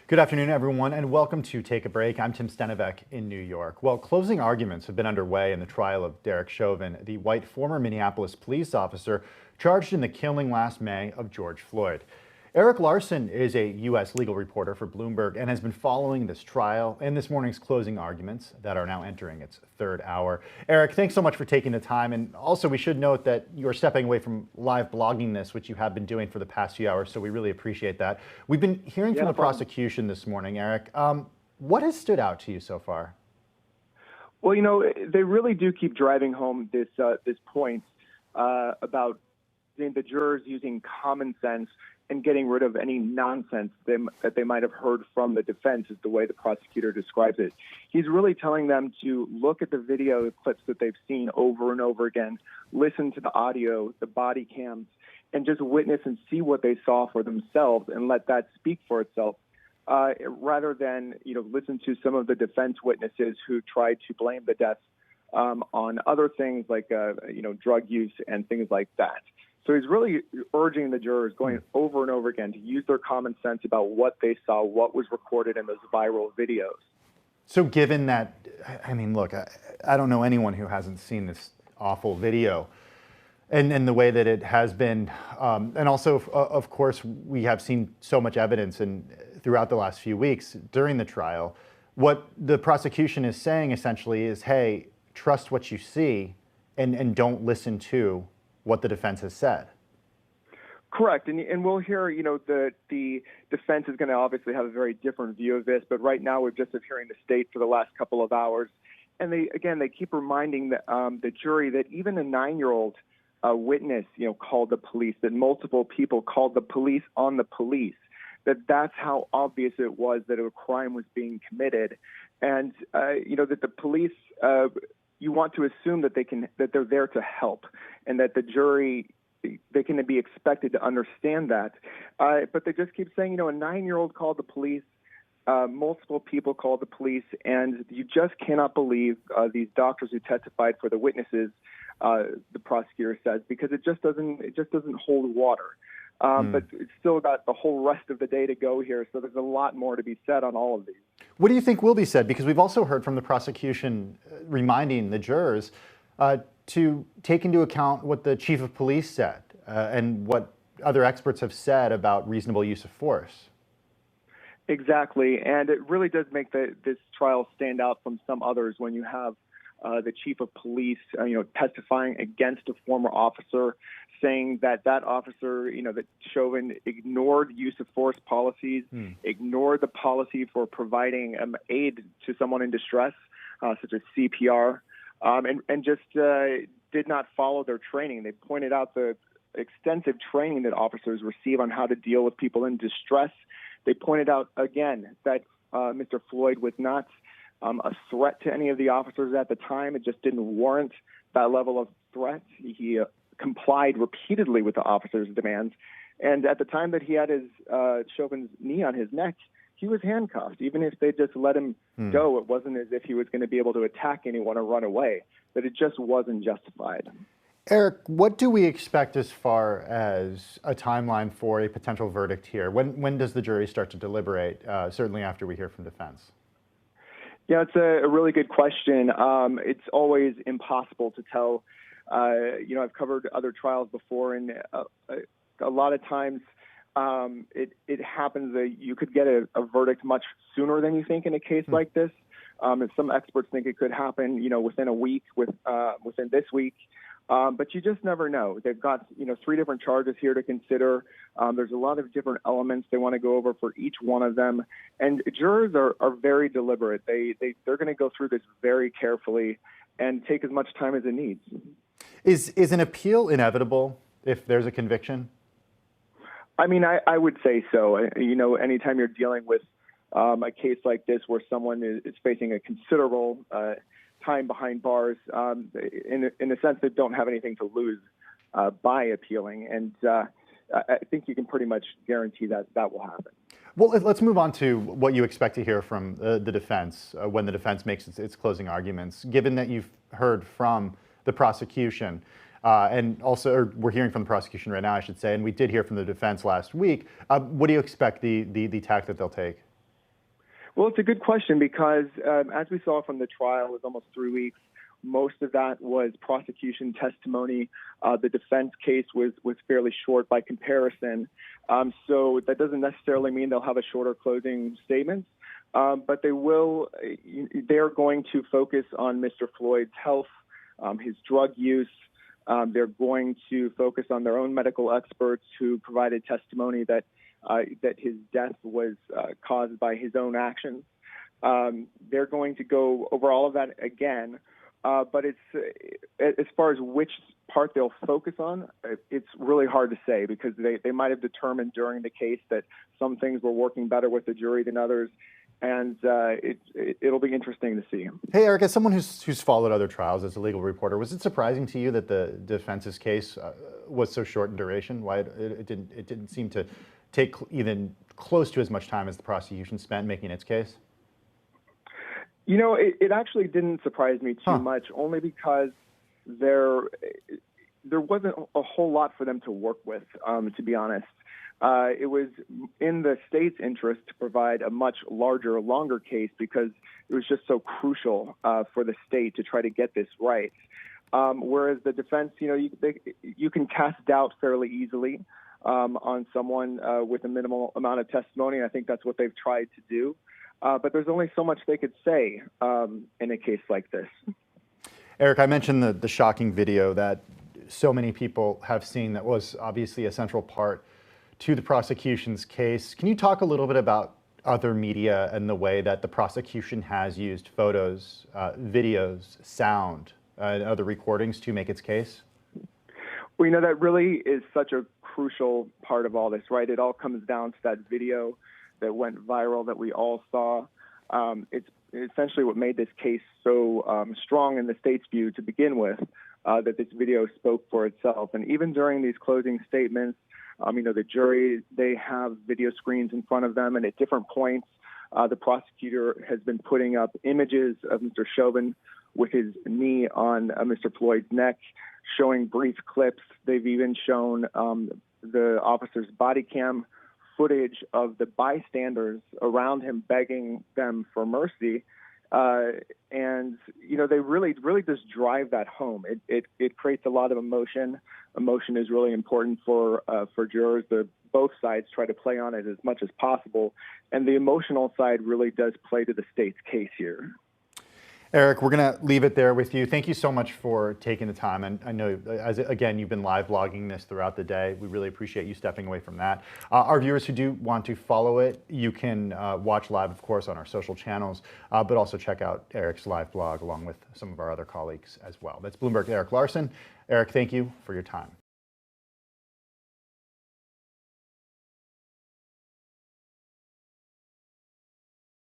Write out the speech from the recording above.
Good afternoon, everyone, and welcome to Take a Break. I'm Tim Stenevec in New York. Well, closing arguments have been underway in the trial of Derek Chauvin, the white former Minneapolis police officer charged in the killing last May of George Floyd. Eric Larson is a U.S. legal reporter for Bloomberg and has been following this trial and this morning's closing arguments that are now entering its third hour. Eric, thanks so much for taking the time. And also, we should note that you're stepping away from live blogging this, which you have been doing for the past few hours, so we really appreciate that. We've been hearing from the prosecution this morning, Eric. What has stood out to you so far? Well, they really do keep driving home this point about the jurors using common sense and getting rid of any nonsense that they might have heard from the defense, is the way the prosecutor describes it. He's really telling them to look at the video clips that they've seen over and over again, listen to the audio, the body cams, and just witness and see what they saw for themselves and let that speak for itself, rather than listen to some of the defense witnesses who tried to blame the deaths on other things like drug use and things like that. So he's really urging the jurors, going over and over again, to use their common sense about what they saw, what was recorded in those viral videos. So given that, look, I don't know anyone who hasn't seen this awful video and the way that it has been. And also, of course, we have seen so much evidence throughout the last few weeks during the trial. What the prosecution is saying essentially is, hey, trust what you see and don't listen to what the defense has said. Correct. And we'll hear, the defense is going to obviously have a very different view of this, but right now we've just been hearing the state for the last couple of hours. And they keep reminding the jury that even a 9-year-old witness, called the police, that multiple people called the police on the police, that's how obvious it was that a crime was being committed. And, that the police, you want to assume that they're there to help, and that the jury, they can be expected to understand that. But they just keep saying, a 9-year-old called the police, multiple people called the police, and you just cannot believe these doctors who testified for the witnesses, the prosecutor says, because it just doesn't hold water. But it's still got the whole rest of the day to go here, so there's a lot more to be said on all of these. What do you think will be said? Because we've also heard from the prosecution reminding the jurors to take into account what the chief of police said and what other experts have said about reasonable use of force. Exactly, and it really does make this trial stand out from some others when you have the chief of police, testifying against a former officer, saying that officer, that Chauvin ignored use of force policies, ignored the policy for providing aid to someone in distress, such as CPR, and just did not follow their training. They pointed out the extensive training that officers receive on how to deal with people in distress. They pointed out again that Mr. Floyd was not a threat to any of the officers at the time. It just didn't warrant that level of threat. He complied repeatedly with the officers' demands. And at the time that he had his Chauvin's knee on his neck, he was handcuffed. Even if they just let him go, it wasn't as if he was going to be able to attack anyone or run away. But it just wasn't justified. Eric, what do we expect as far as a timeline for a potential verdict here? When does the jury start to deliberate, certainly after we hear from defense? Yeah, it's a really good question. It's always impossible to tell. I've covered other trials before, and a lot of times it happens that you could get a verdict much sooner than you think in a case like this. And some experts think it could happen, within a week, within this week. But you just never know. They've got, 3 different charges here to consider. There's a lot of different elements they want to go over for each one of them. And jurors are very deliberate. They're going to go through this very carefully and take as much time as it needs. Is an appeal inevitable if there's a conviction? I would say so. Anytime you're dealing with a case like this where someone is facing a considerable time behind bars, in a sense they don't have anything to lose by appealing. And I think you can pretty much guarantee that will happen. Well, let's move on to what you expect to hear from the defense when the defense makes its closing arguments. Given that you've heard from the prosecution, and also we're hearing from the prosecution right now, I should say, and we did hear from the defense last week, what do you expect the tack that they'll take? Well, it's a good question because as we saw from the trial, it was almost 3 weeks. Most of that was prosecution testimony. The defense case was fairly short by comparison. So that doesn't necessarily mean they'll have a shorter closing statement, but they're going to focus on Mr. Floyd's health, his drug use. They're going to focus on their own medical experts who provided testimony that his death was caused by his own actions. They're going to go over all of that again, but as far as which part they'll focus on, it's really hard to say because they might have determined during the case that some things were working better with the jury than others, and it'll be interesting to see. Hey, Eric, as someone who's followed other trials as a legal reporter, was it surprising to you that the defense's case was so short in duration? Why it didn't seem to take even close to as much time as the prosecution spent making its case? You know, it actually didn't surprise me too much, only because there wasn't a whole lot for them to work with, to be honest. It was in the state's interest to provide a much larger, longer case because it was just so crucial for the state to try to get this right. Whereas the defense, you can cast doubt fairly easily on someone with a minimal amount of testimony. I think that's what they've tried to do. But there's only so much they could say in a case like this. Eric, I mentioned the shocking video that so many people have seen that was obviously a central part to the prosecution's case. Can you talk a little bit about other media and the way that the prosecution has used photos, videos, sound, and other recordings to make its case? Well, that really is such a crucial part of all this, right? It all comes down to that video that went viral that we all saw. It's essentially what made this case so strong in the state's view to begin with, that this video spoke for itself. And even during these closing statements, the jury, they have video screens in front of them, and at different points, the prosecutor has been putting up images of Mr. Chauvin with his knee on Mr. Floyd's neck, showing brief clips. They've even shown the officer's body cam footage of the bystanders around him begging them for mercy. And they really just drive that home. It creates a lot of emotion. Emotion is really important for jurors. Both sides try to play on it as much as possible. And the emotional side really does play to the state's case here. Eric, we're going to leave it there with you. Thank you so much for taking the time. And I know, again, you've been live blogging this throughout the day. We really appreciate you stepping away from that. Our viewers who do want to follow it, you can watch live, of course, on our social channels, but also check out Eric's live blog along with some of our other colleagues as well. That's Bloomberg's Eric Larson. Eric, thank you for your time.